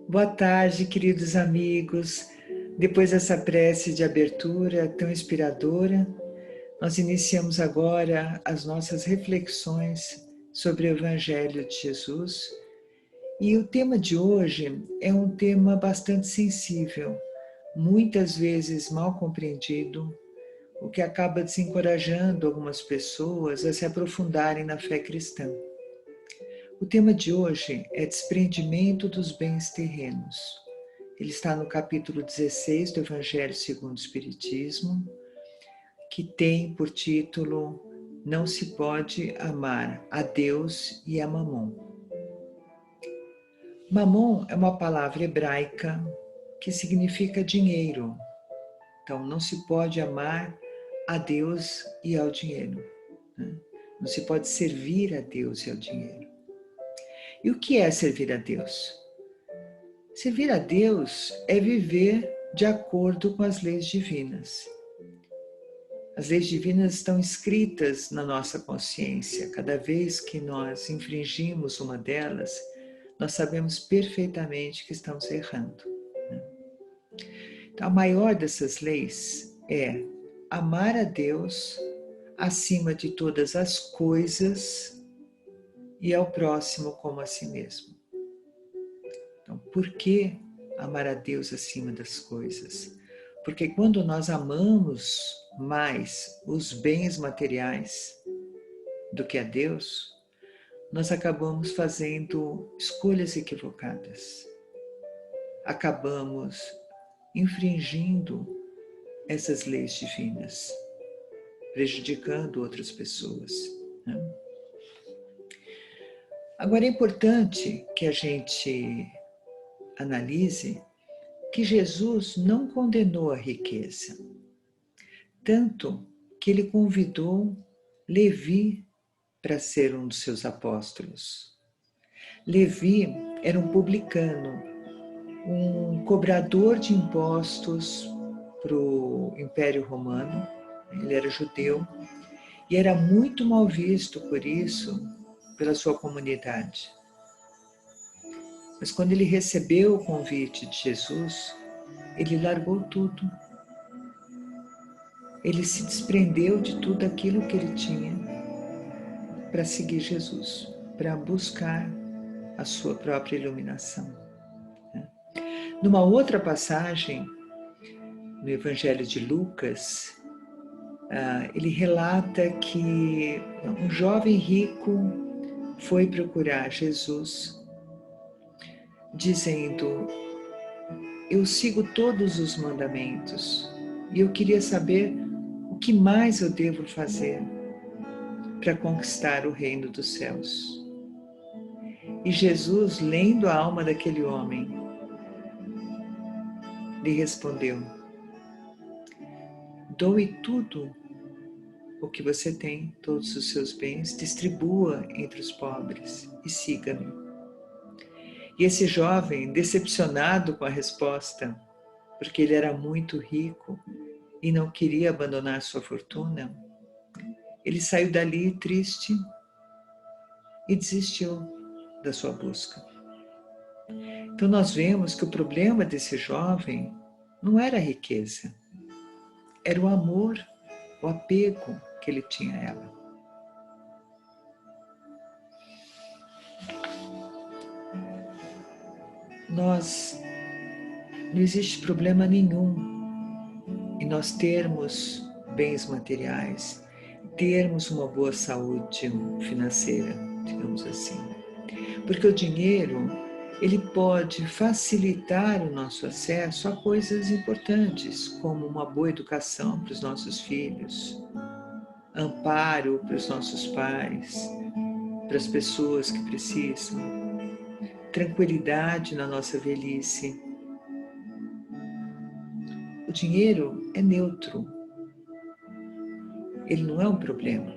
Boa tarde, queridos amigos. Depois dessa prece de abertura tão inspiradora, nós iniciamos agora as nossas reflexões sobre o Evangelho de Jesus. E o tema de hoje é um tema bastante sensível, muitas vezes mal compreendido, o que acaba desencorajando algumas pessoas a se aprofundarem na fé cristã. O tema de hoje é desprendimento dos bens terrenos. Ele está no capítulo 16 do Evangelho segundo o Espiritismo, que tem por título Não se pode amar a Deus e a Mamon. Mamon é uma palavra hebraica que significa dinheiro. Então, não se pode amar a Deus e ao dinheiro, né? Não se pode servir a Deus e ao dinheiro. E o que é servir a Deus? Servir a Deus é viver de acordo com as leis divinas. As leis divinas estão escritas na nossa consciência. Cada vez que nós infringimos uma delas, nós sabemos perfeitamente que estamos errando. Então, a maior dessas leis é amar a Deus acima de todas as coisas e ao próximo como a si mesmo. Então, por que amar a Deus acima das coisas? Porque quando nós amamos mais os bens materiais do que a Deus, nós acabamos fazendo escolhas equivocadas. Acabamos infringindo essas leis divinas, prejudicando outras pessoas, né? Agora é importante que a gente analise que Jesus não condenou a riqueza, tanto que ele convidou Levi para ser um dos seus apóstolos. Levi era um publicano, um cobrador de impostos para o Império Romano. Ele era judeu e era muito mal visto por isso pela sua comunidade. Mas quando ele recebeu o convite de Jesus, ele largou tudo. Ele se desprendeu de tudo aquilo que ele tinha para seguir Jesus, para buscar a sua própria iluminação. Numa outra passagem, no Evangelho de Lucas, ele relata que um jovem rico foi procurar Jesus, dizendo: eu sigo todos os mandamentos e eu queria saber o que mais eu devo fazer para conquistar o reino dos céus. E Jesus, lendo a alma daquele homem, lhe respondeu: doe tudo o que você tem, todos os seus bens, distribua entre os pobres e siga-me. E esse jovem, decepcionado com a resposta, porque ele era muito rico e não queria abandonar sua fortuna, ele saiu dali triste e desistiu da sua busca. Então nós vemos que o problema desse jovem não era a riqueza, era o amor, o apego que ele tinha a ela. Não existe problema nenhum em nós termos bens materiais, termos uma boa saúde financeira, digamos assim. Porque o dinheiro, ele pode facilitar o nosso acesso a coisas importantes, como uma boa educação para os nossos filhos, amparo para os nossos pais, para as pessoas que precisam, tranquilidade na nossa velhice. O dinheiro é neutro. Ele não é um problema.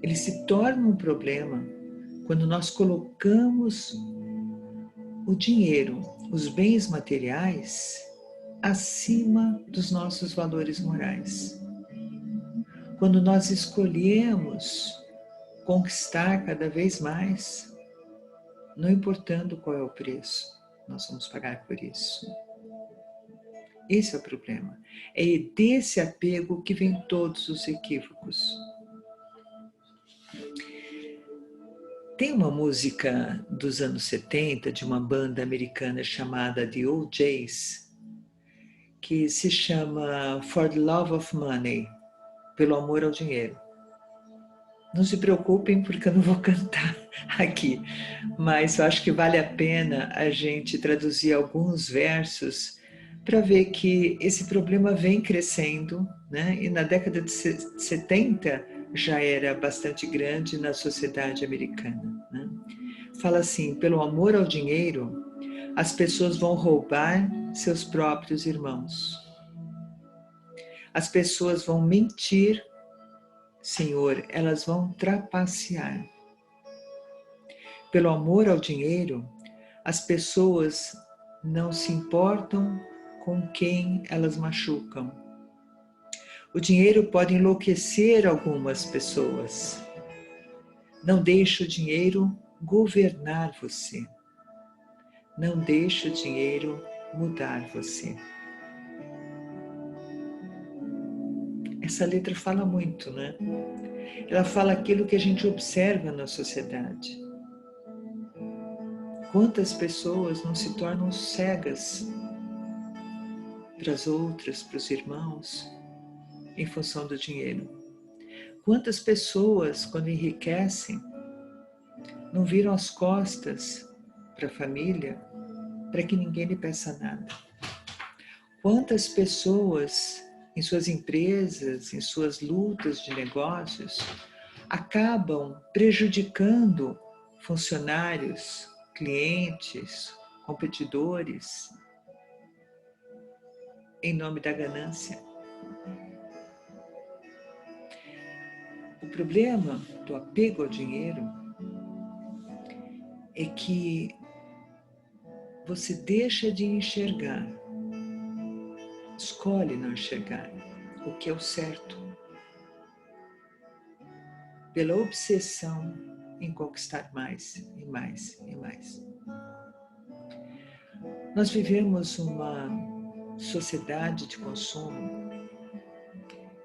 Ele se torna um problema quando nós colocamos o dinheiro, os bens materiais, acima dos nossos valores morais. Quando nós escolhemos conquistar cada vez mais, não importando qual é o preço, nós vamos pagar por isso. Esse é o problema. É desse apego que vem todos os equívocos. Tem uma música dos anos 70 de uma banda americana chamada The OJs, que se chama For the Love of Money, pelo amor ao dinheiro. Não se preocupem porque eu não vou cantar aqui, mas eu acho que vale a pena a gente traduzir alguns versos para ver que esse problema vem crescendo, né? E na década de 70 já era bastante grande na sociedade americana, né? Fala assim: pelo amor ao dinheiro, as pessoas vão roubar seus próprios irmãos. As pessoas vão mentir, Senhor, elas vão trapacear. Pelo amor ao dinheiro, as pessoas não se importam com quem elas machucam. O dinheiro pode enlouquecer algumas pessoas. Não deixe o dinheiro governar você. Não deixe o dinheiro mudar você. Essa letra fala muito, né? Ela fala aquilo que a gente observa na sociedade. Quantas pessoas não se tornam cegas para as outras, para os irmãos, em função do dinheiro? Quantas pessoas, quando enriquecem, não viram as costas para a família, para que ninguém lhe peça nada? Quantas pessoas, em suas empresas, em suas lutas de negócios, acabam prejudicando funcionários, clientes, competidores, em nome da ganância? O problema do apego ao dinheiro é que você deixa de enxergar, escolhe não enxergar o que é o certo, pela obsessão em conquistar mais e mais e mais. Nós vivemos uma sociedade de consumo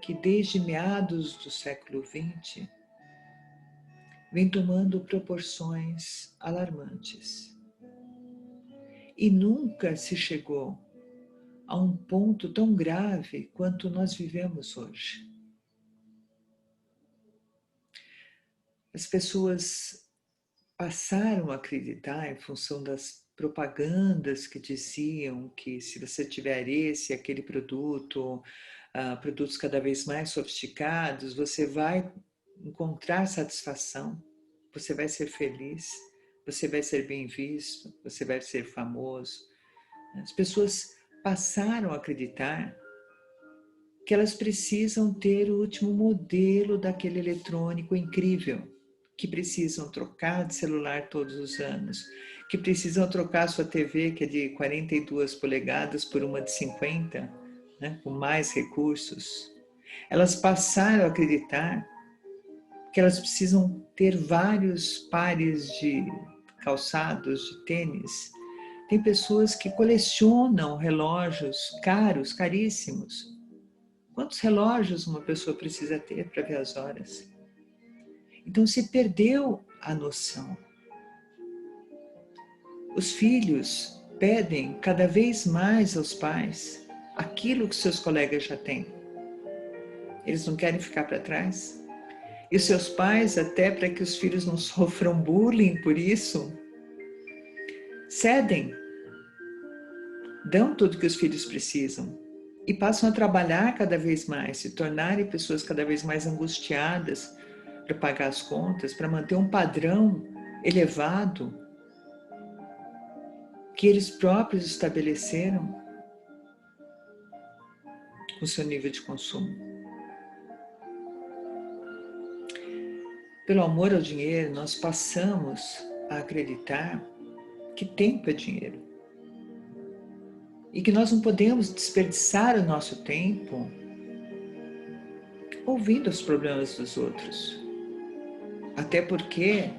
que desde meados do século XX vem tomando proporções alarmantes. E nunca se chegou a um ponto tão grave quanto nós vivemos hoje. As pessoas passaram a acreditar, em função das propagandas que diziam que se você tiver esse e aquele produto, produtos cada vez mais sofisticados, você vai encontrar satisfação, você vai ser feliz, você vai ser bem visto, você vai ser famoso. As pessoas passaram a acreditar que elas precisam ter o último modelo daquele eletrônico incrível, que precisam trocar de celular todos os anos, que precisam trocar sua TV, que é de 42 polegadas, por uma de 50, né, com mais recursos. Elas passaram a acreditar que elas precisam ter vários pares de calçados, de tênis. Tem pessoas que colecionam relógios caros, caríssimos. Quantos relógios uma pessoa precisa ter para ver as horas? Então se perdeu a noção. Os filhos pedem cada vez mais aos pais aquilo que seus colegas já têm. Eles não querem ficar para trás. E seus pais, até para que os filhos não sofram bullying por isso, cedem, dão tudo que os filhos precisam e passam a trabalhar cada vez mais, se tornarem pessoas cada vez mais angustiadas para pagar as contas, para manter um padrão elevado que eles próprios estabeleceram com o seu nível de consumo. Pelo amor ao dinheiro, nós passamos a acreditar que tempo é dinheiro e que nós não podemos desperdiçar o nosso tempo ouvindo os problemas dos outros. Até porque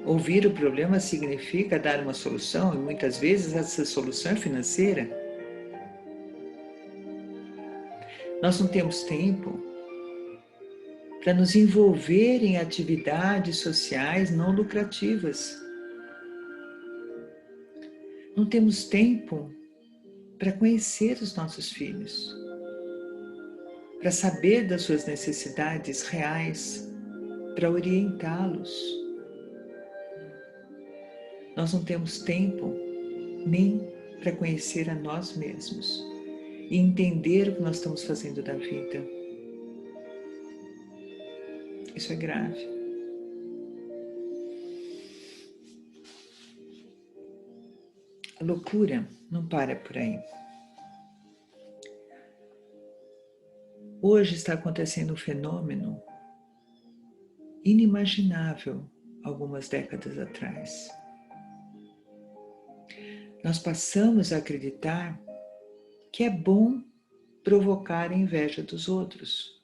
Ouvir o problema significa dar uma solução, e muitas vezes essa solução é financeira. Nós não temos tempo para nos envolver em atividades sociais não lucrativas. Não temos tempo para conhecer os nossos filhos, para saber das suas necessidades reais, para orientá-los. Nós não temos tempo nem para conhecer a nós mesmos e entender o que nós estamos fazendo da vida. Isso é grave. A loucura não para por aí. Hoje está acontecendo um fenômeno inimaginável algumas décadas atrás. Nós passamos a acreditar que é bom provocar a inveja dos outros.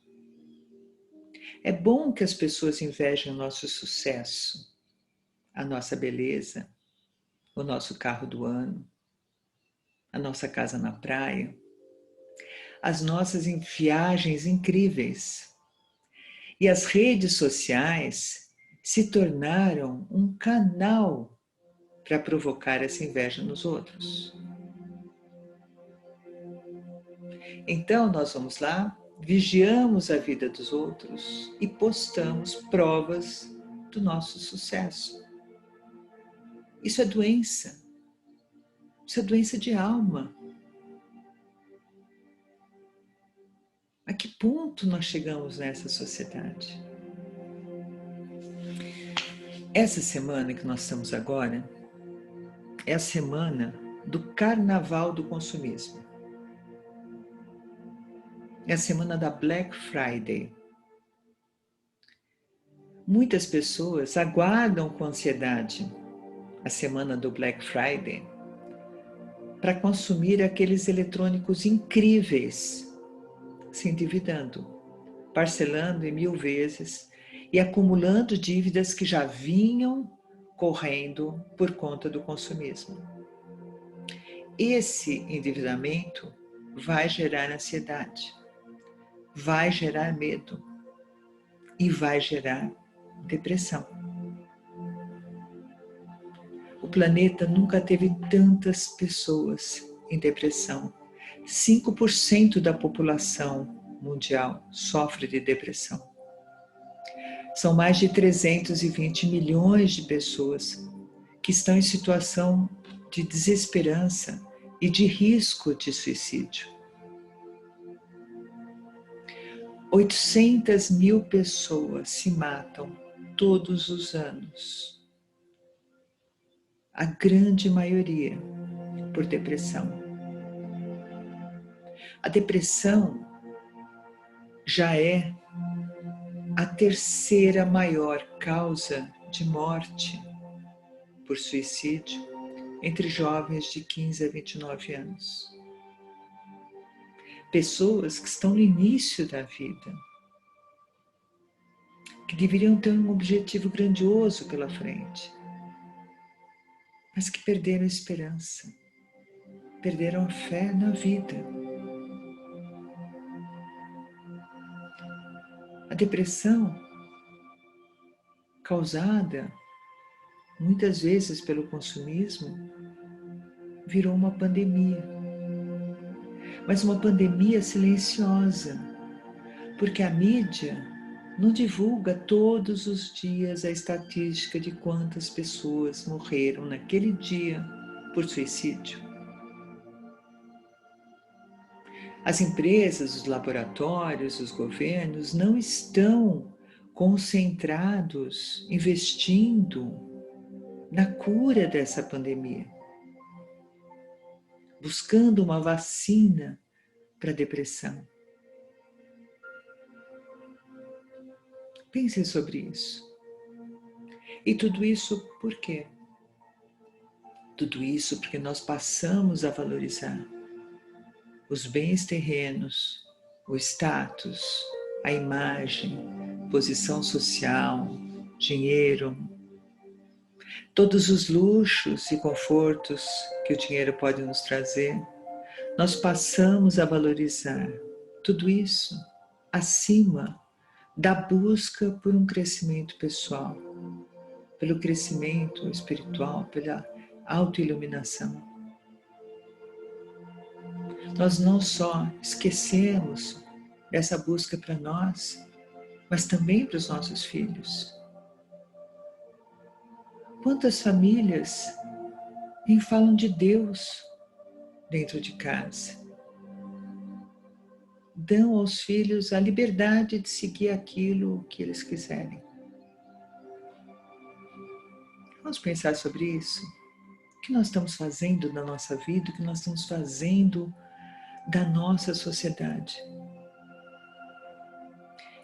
É bom que as pessoas invejem o nosso sucesso, a nossa beleza, o nosso carro do ano, a nossa casa na praia, as nossas viagens incríveis. E as redes sociais se tornaram um canal para provocar essa inveja nos outros. Então nós vamos lá, vigiamos a vida dos outros e postamos provas do nosso sucesso. Isso é doença. Isso é doença de alma. A que ponto nós chegamos nessa sociedade? Essa semana que nós estamos agora é a semana do Carnaval do Consumismo. É a semana da Black Friday. Muitas pessoas aguardam com ansiedade a semana do Black Friday para consumir aqueles eletrônicos incríveis, se endividando, parcelando em 1000 vezes e acumulando dívidas que já vinham correndo por conta do consumismo. Esse endividamento vai gerar ansiedade, vai gerar medo e vai gerar depressão. O planeta nunca teve tantas pessoas em depressão. 5% da população mundial sofre de depressão. São mais de 320 milhões de pessoas que estão em situação de desesperança e de risco de suicídio. 800 mil pessoas se matam todos os anos. A grande maioria por depressão. A depressão já é a terceira maior causa de morte por suicídio entre jovens de 15 a 29 anos. Pessoas que estão no início da vida, que deveriam ter um objetivo grandioso pela frente, mas que perderam a esperança, perderam a fé na vida. A depressão, causada muitas vezes pelo consumismo, virou uma pandemia. Mas uma pandemia silenciosa, porque a mídia não divulga todos os dias a estatística de quantas pessoas morreram naquele dia por suicídio. As empresas, os laboratórios, os governos não estão concentrados, investindo na cura dessa pandemia, buscando uma vacina para a depressão. Pense sobre isso. E tudo isso por quê? Tudo isso porque nós passamos a valorizar os bens terrenos, o status, a imagem, posição social, dinheiro. todos os luxos e confortos que o dinheiro pode nos trazer, nós passamos a valorizar tudo isso acima da busca por um crescimento pessoal, pelo crescimento espiritual, pela autoiluminação. Nós não só esquecemos dessa busca para nós, mas também para os nossos filhos. Quantas famílias nem falam de Deus dentro de casa? Dão aos filhos a liberdade de seguir aquilo que eles quiserem. Vamos pensar sobre isso? O que nós estamos fazendo na nossa vida, o que nós estamos fazendo da nossa sociedade?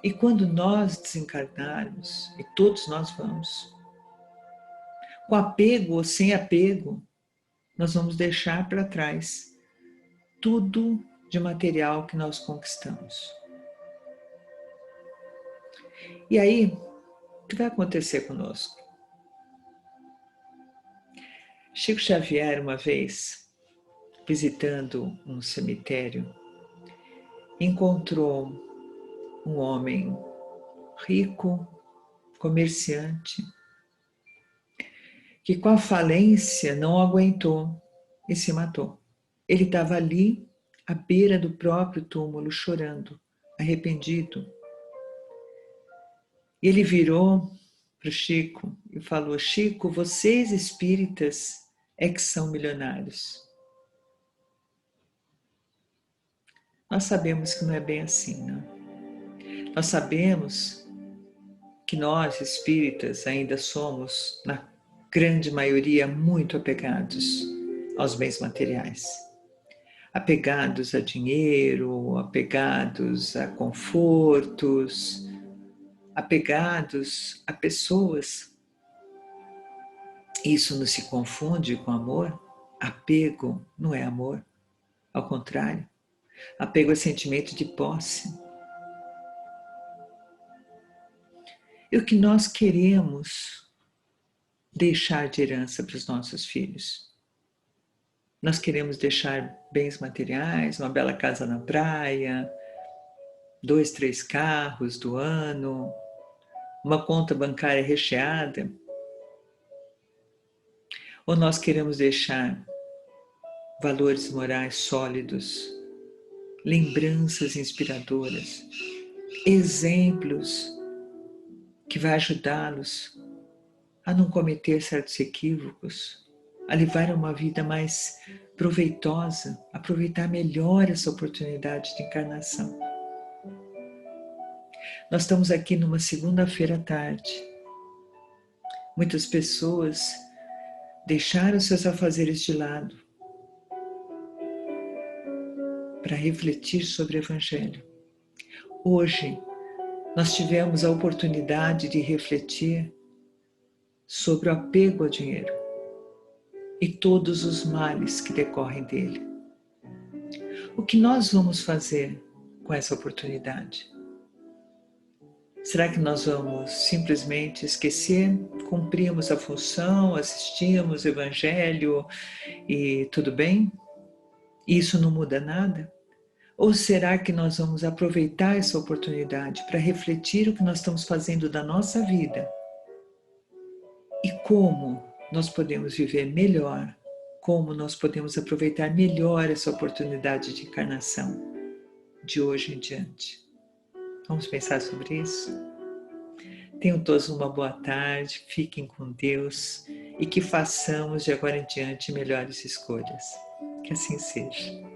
E quando nós desencarnarmos, e todos nós vamos, com apego ou sem apego, nós vamos deixar para trás tudo de material que nós conquistamos. E aí, o que vai acontecer conosco? Chico Xavier, uma vez, visitando um cemitério, encontrou um homem rico, comerciante, que com a falência não aguentou e se matou. Ele estava ali, à beira do próprio túmulo, chorando, arrependido. E ele virou para o Chico e falou: Chico, vocês espíritas é que são milionários. Nós sabemos que não é bem assim, não? Nós sabemos que nós, espíritas, ainda somos, na grande maioria, muito apegados aos bens materiais. Apegados a dinheiro, apegados a confortos, apegados a pessoas. Isso não se confunde com amor? Apego não é amor, ao contrário. Apego é sentimento de posse. E o que nós queremos deixar de herança para os nossos filhos? Nós queremos deixar bens materiais, uma bela casa na praia, 2, 3 carros do ano, uma conta bancária recheada? Ou nós queremos deixar valores morais sólidos, lembranças inspiradoras, exemplos que vai ajudá-los a não cometer certos equívocos, a levar uma vida mais proveitosa, aproveitar melhor essa oportunidade de encarnação. Nós estamos aqui numa segunda-feira à tarde. Muitas pessoas deixaram seus afazeres de lado para refletir sobre o Evangelho. Hoje, nós tivemos a oportunidade de refletir sobre o apego ao dinheiro e todos os males que decorrem dele. O que nós vamos fazer com essa oportunidade? Será que nós vamos simplesmente esquecer, cumprimos a função, assistimos o Evangelho e tudo bem? Isso não muda nada? Ou será que nós vamos aproveitar essa oportunidade para refletir o que nós estamos fazendo da nossa vida? E como nós podemos viver melhor? Como nós podemos aproveitar melhor essa oportunidade de encarnação de hoje em diante? Vamos pensar sobre isso? Tenham todos uma boa tarde, fiquem com Deus e que façamos de agora em diante melhores escolhas. Que assim seja.